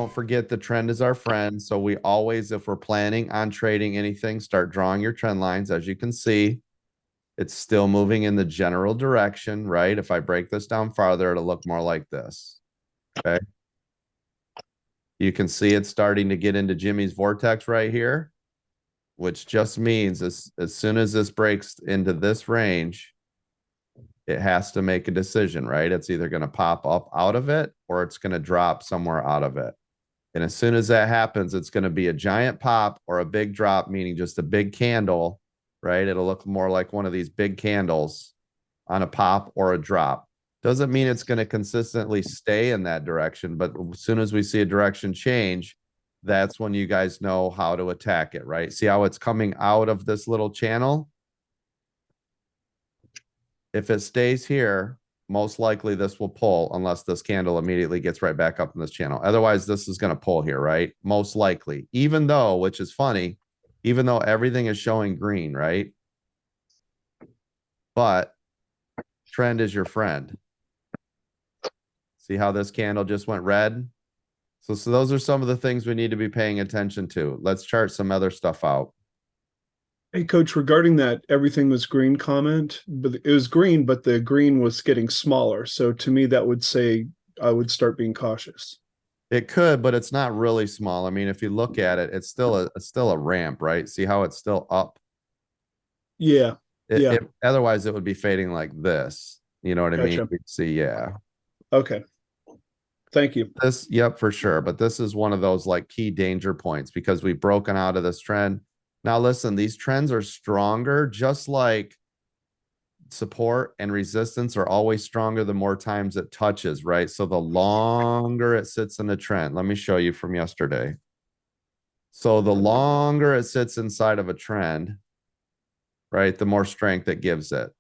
Don't forget the trend is our friend. So we always, if we're planning on trading anything, start drawing your trend lines. As you can see, it's still moving in the general direction, right? If I break this down farther, it'll look more like this. Okay. You can see it's starting to get into Jimmy's vortex right here, which just means as soon as this breaks into this range, it has to make a decision, right? It's either going to pop up out of it or it's going to drop somewhere out of it. And as soon as that happens, it's going to be a giant pop or a big drop, meaning just a big candle, right? It'll look more like one of these big candles on a pop or a drop. Doesn't mean it's going to consistently stay in that direction, but as soon as we see a direction change, that's when you guys know how to attack it, right? See how it's coming out of this little channel? If it stays here, most likely this will pull unless this candle immediately gets right back up in this channel. Otherwise, this is going to pull here, right? Most likely, even though, which is funny, even though everything is showing green, right? But trend is your friend. See how this candle just went red? So those are some of the things we need to be paying attention to. Let's chart some other stuff out. Hey, Coach, regarding that everything was green comment, but it was green, but the green was getting smaller. So to me, that would say I would start being cautious. It could, but it's not really small. I mean, if you look at it, it's still a ramp, right? See how it's still up? Yeah. Yeah. Otherwise, it would be fading like this. You know what I mean? Gotcha. We'd see, yeah. Okay. Thank you. This, yep, for sure. But this is one of those like key danger points because we've broken out of this trend. Now, listen, these trends are stronger, just like support and resistance are always stronger the more times it touches, right? So the longer it sits in the trend, let me show you from yesterday. So the longer it sits inside of a trend, right, the more strength it gives it.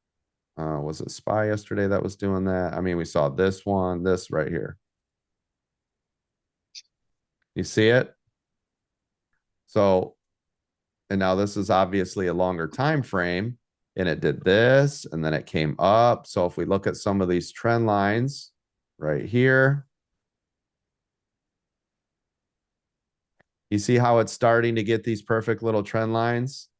Was it SPY yesterday that was doing that? I mean, we saw this one, this right here. You see it? So, and now this is obviously a longer time frame, and it did this, and then it came up. So if we look at some of these trend lines right here, you see how it's starting to get these perfect little trend lines?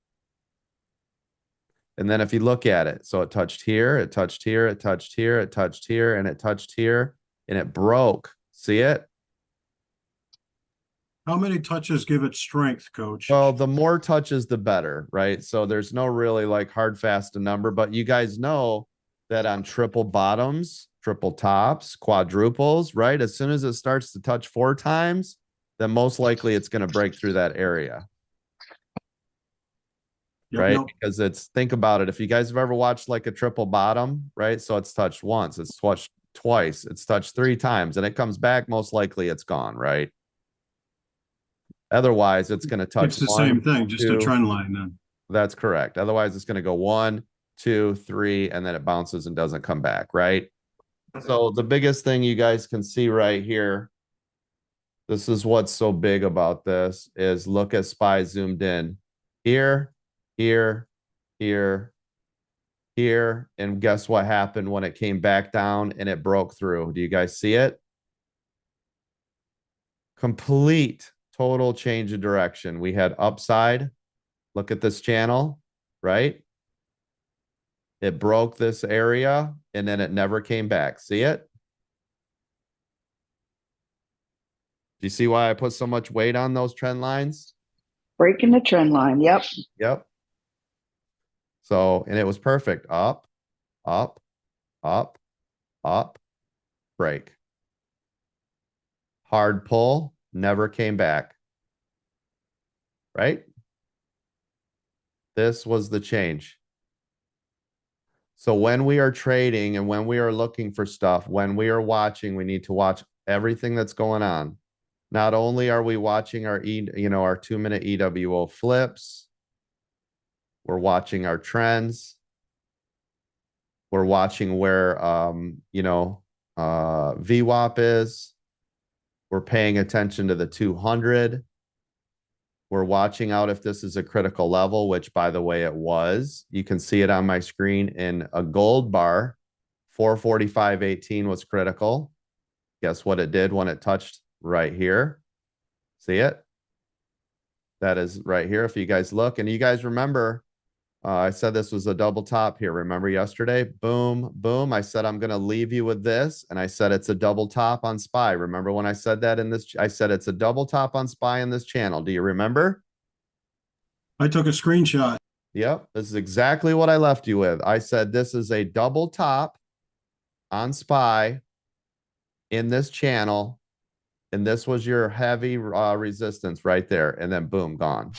And then if you look at it, so it touched here, it touched here, it touched here, it touched here, and it touched here, and it broke. See it? How many touches give it strength, Coach? Well, the more touches, the better, right? So there's no really like hard, fast a number, but you guys know that on triple bottoms, triple tops, quadruples, right? As soon as it starts to touch 4 times, then most likely it's going to break through that area. Right? Because it's, think about it. If you guys have ever watched like a triple bottom, right? So it's touched once, it's touched twice, it's touched 3 times, and it comes back, most likely it's gone, right? Otherwise, it's going to touch. It's the same thing, just a trend line then. That's correct. Otherwise, it's going to go 1, 2, 3, and then it bounces and doesn't come back, right? So the biggest thing you guys can see right here, this is what's so big about this, is look at SPY zoomed in. Here, here, here, here, and guess what happened when it came back down and it broke through? Do you guys see it? Complete total change of direction. We had upside. Look at this channel, right? It broke this area and then it never came back. See it? Do you see why I put so much weight on those trend lines? Breaking the trend line. Yep. Yep. So, and it was perfect. Up, up, up, up, break. Hard pull, never came back. Right? This was the change. So when we are trading and when we are looking for stuff, when we are watching, we need to watch everything that's going on. Not only are we watching our our 2-minute EWO flips, we're watching our trends. We're watching where VWAP is. We're paying attention to the 200. We're watching out if this is a critical level, which, by the way, it was. You can see it on my screen in a gold bar. 445.18 was critical. Guess what it did when it touched right here? See it? That is right here. If you guys look, and you guys remember, I said this was a double top here. Remember yesterday? Boom, boom. I said I'm going to leave you with this. And I said it's a double top on SPY. Remember when I said that in this? I said it's a double top on SPY in this channel. Do you remember? I took a screenshot. Yep. This is exactly what I left you with. I said this is a double top on SPY in this channel. And this was your heavy resistance right there. And then boom, gone.